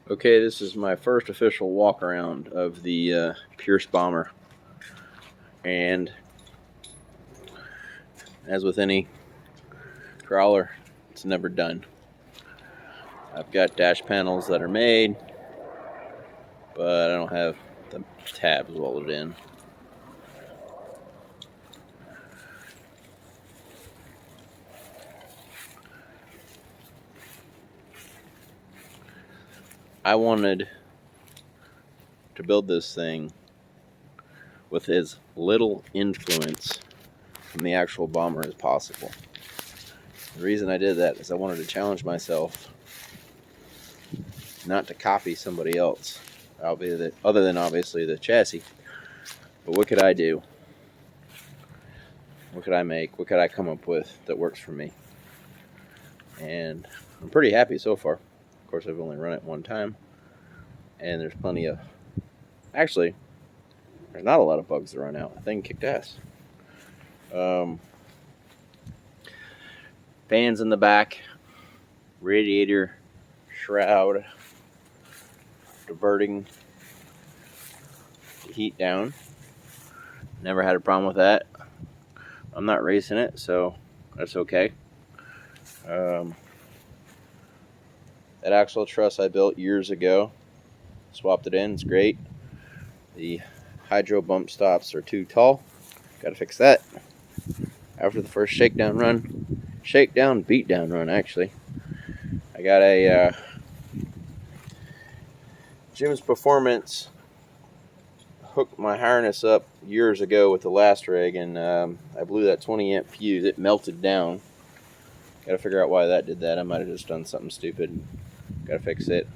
Okay, this is my first official walk around of the Pearce bomber, and as with any crawler, it's never done. I've got dash panels that are made, but I don't have the tabs welded in. I wanted to build this thing with as little influence from the actual bomber as possible. The reason I did that is I wanted to challenge myself not to copy somebody else, other than obviously the chassis. But what could I do? What could I make? What could I come up with that works for me? And I'm pretty happy so far. Of course, I've only run it one time, and there's plenty of... Actually, there's not a lot of bugs to run out. The thing kicked ass. Fans in the back, radiator shroud, diverting the heat down. Never had a problem with that. I'm not racing it, so that's okay. That axle truss I built years ago, swapped it in, it's great. The hydro bump stops are too tall, gotta fix that. After the first shakedown beat down run actually, I got a Jim's Performance hooked my harness up years ago with the last rig, and I blew that 20 amp fuse. It melted down. Gotta figure out why that did that. I might have just done something stupid. Gotta fix it.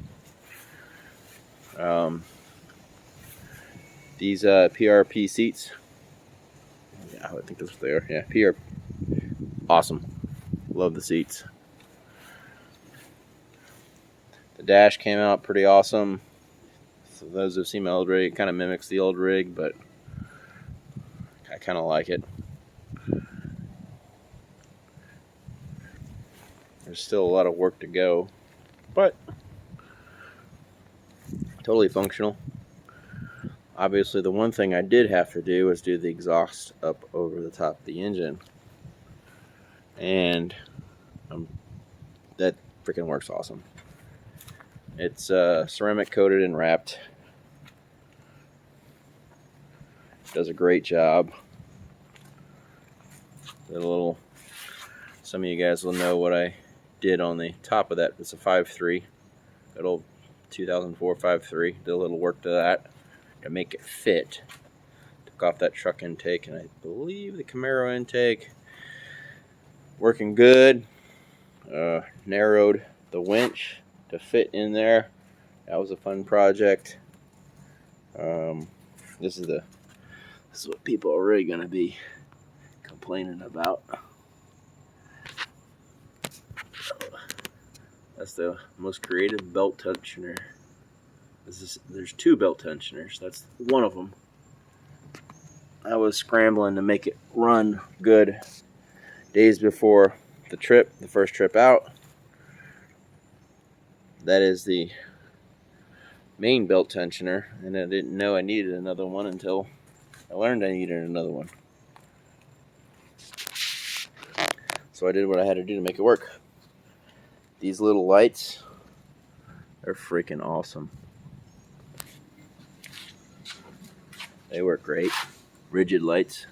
These PRP seats, yeah, I think that's what they are. Yeah, PR, awesome. Love the seats. The dash came out pretty awesome. So those who've seen my old rig, it kind of mimics the old rig, but I kind of like it. There's still a lot of work to go, but totally functional. Obviously, the one thing I did have to do was do the exhaust up over the top of the engine, and that freaking works awesome. It's ceramic coated and wrapped. Does a great job. Some of you guys will know what I did on the top of that. It's a 5.3, that old 2004 5.3. Did a little work to that to make it fit. Took off that truck intake, and I believe the Camaro intake working good. Narrowed the winch to fit in there. That was a fun project. This is what people are really gonna be complaining about. That's the most creative belt tensioner. There's two belt tensioners. That's one of them. I was scrambling to make it run good days before the first trip out. That is the main belt tensioner, and I didn't know I needed another one until I learned I needed another one. So I did what I had to do to make it work. These little lights are freaking awesome. They work great. Rigid lights.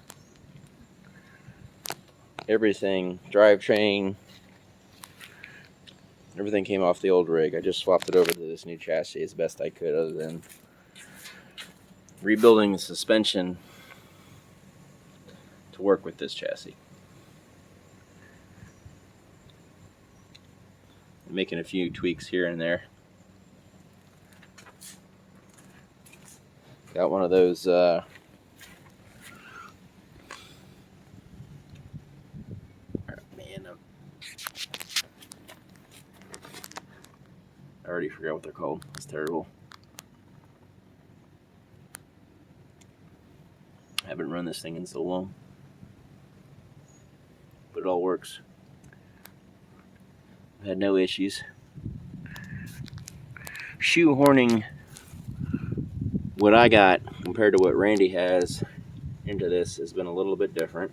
Everything, drivetrain, everything came off the old rig. I just swapped it over to this new chassis as best I could, other than rebuilding the suspension to work with this chassis. I'm making a few tweaks here and there. Got one of those I already forgot what they're called. It's terrible. I haven't run this thing in so long, but it all works. I've had no issues. shoehorning what I got compared to what Randy has into this has been a little bit different.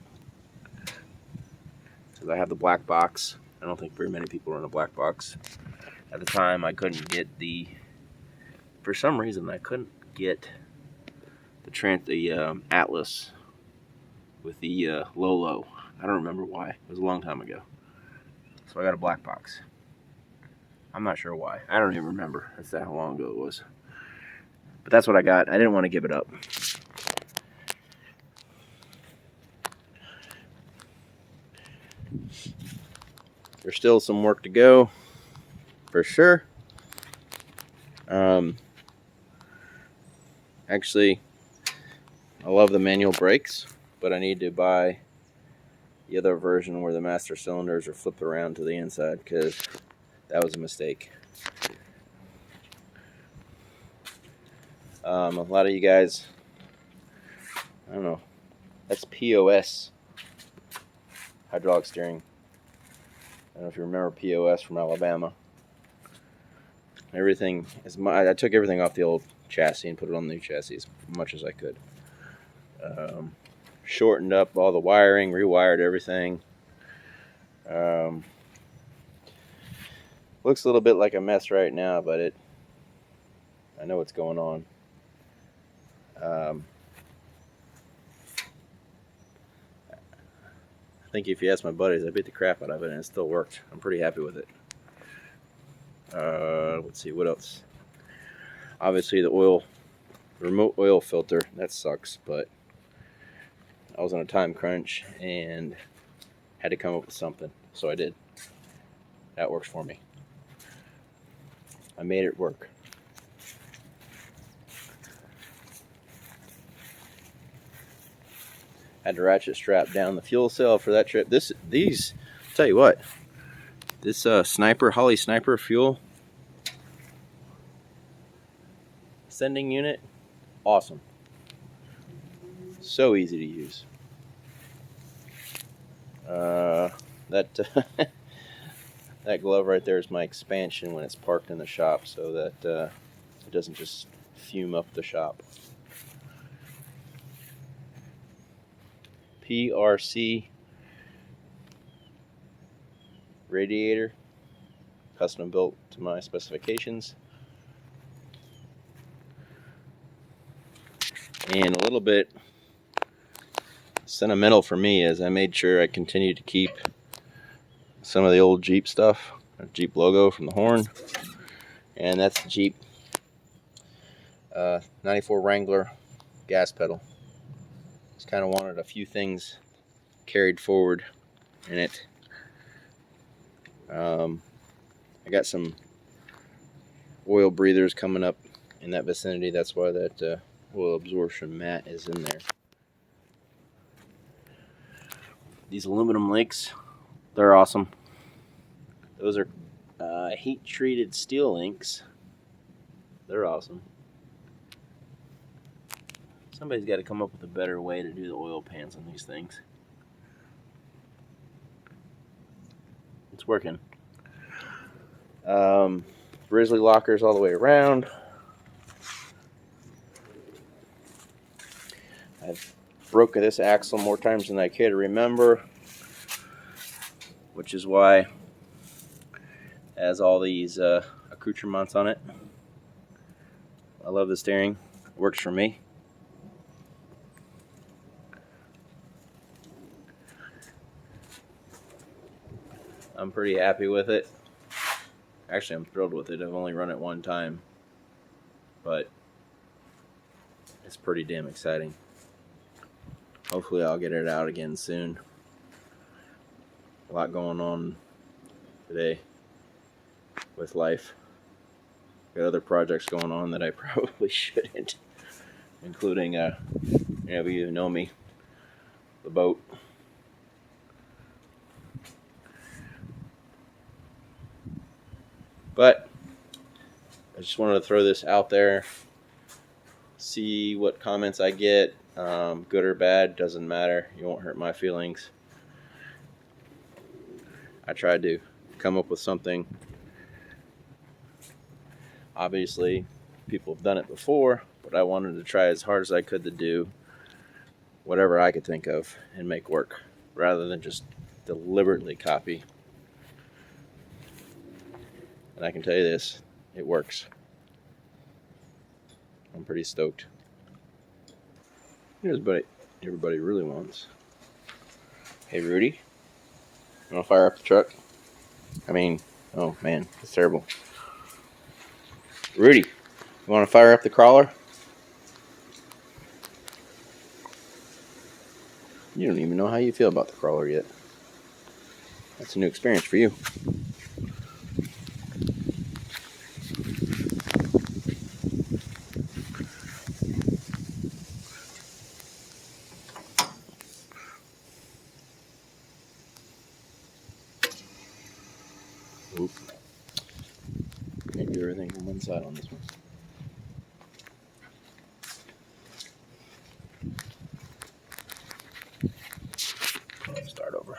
Because I have the black box. I don't think very many people are in a black box. At the time, I couldn't get for some reason, I couldn't get the Atlas with the low. I don't remember why. It was a long time ago. So I got a black box. I'm not sure why. I don't even remember. That's how long ago it was. But that's what I got. I didn't want to give it up. There's still some work to go, for sure. Actually, I love the manual brakes, but I need to buy the other version where the master cylinders are flipped around to the inside, because that was a mistake. A lot of you guys, I don't know, that's POS Hydraulic Steering. I don't know if you remember POS from Alabama. Everything is I took everything off the old chassis and put it on the new chassis as much as I could. Shortened up all the wiring, rewired everything. Looks a little bit like a mess right now, but I know what's going on. I think if you ask my buddies, I beat the crap out of it and it still worked. I'm pretty happy with it. Let's see, what else? Obviously the remote oil filter, that sucks, but I was on a time crunch and had to come up with something, so I did. That works for me. I made it work. Had to ratchet strap down the fuel cell for that trip. These, tell you what, this Snipper, Holley Snipper fuel sending unit, awesome. So easy to use. That that glove right there is my expansion when it's parked in the shop, so that it doesn't just fume up the shop. PRC radiator, custom built to my specifications. And a little bit sentimental for me is I made sure I continued to keep some of the old Jeep stuff, a Jeep logo from the horn, and that's the Jeep 94 Wrangler gas pedal. Just kind of wanted a few things carried forward in it. I got some oil breathers coming up in that vicinity. That's why that oil absorption mat is in there. These aluminum links, they're awesome. Those are heat treated steel links. They're awesome. Somebody's got to come up with a better way to do the oil pans on these things. It's working. Grizzly Lockers all the way around. I've broken this axle more times than I care to remember, which is why it has all these accoutrements on it. I love the steering. It works for me. I'm pretty happy with it. Actually, I'm thrilled with it. I've only run it one time, but it's pretty damn exciting. Hopefully I'll get it out again soon. A lot going on today with life. Got other projects going on that I probably shouldn't, including, you know me, the boat. But I just wanted to throw this out there, see what comments I get, good or bad, doesn't matter. You won't hurt my feelings. I tried to come up with something Obviously, people have done it before, but I wanted to try as hard as I could to do whatever I could think of and make work, rather than just deliberately copy. And I can tell you this, it works. I'm pretty stoked. Here's what everybody really wants. Hey Rudy, you want to fire up the truck? I mean, oh man, it's terrible. Rudy, you want to fire up the crawler? You don't even know how you feel about the crawler yet. That's a new experience for you. Oop. Can't do everything from one side on this one. Start over.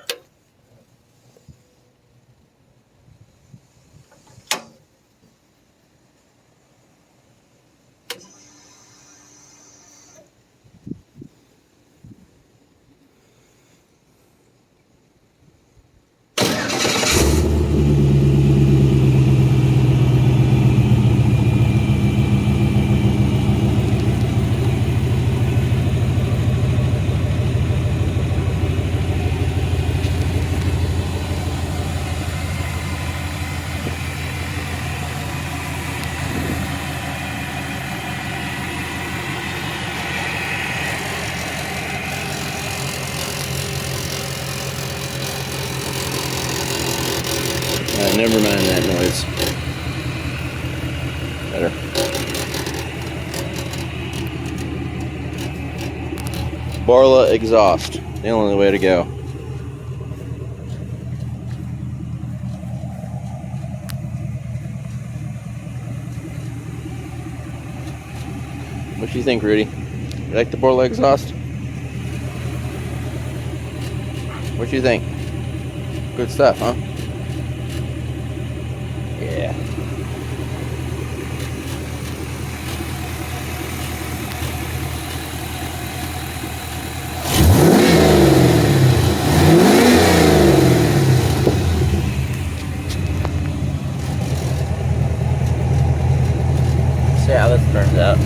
Never mind that noise. Better. Borla exhaust. The only way to go. What do you think, Rudy? You like the Borla exhaust? What do you think? Good stuff, huh? Yeah. See how this turns out.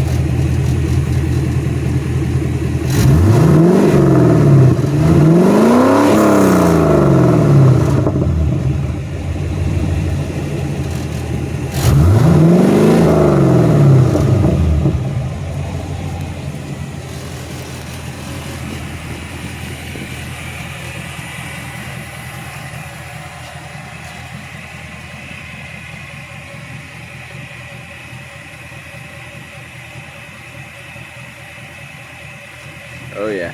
Oh yeah.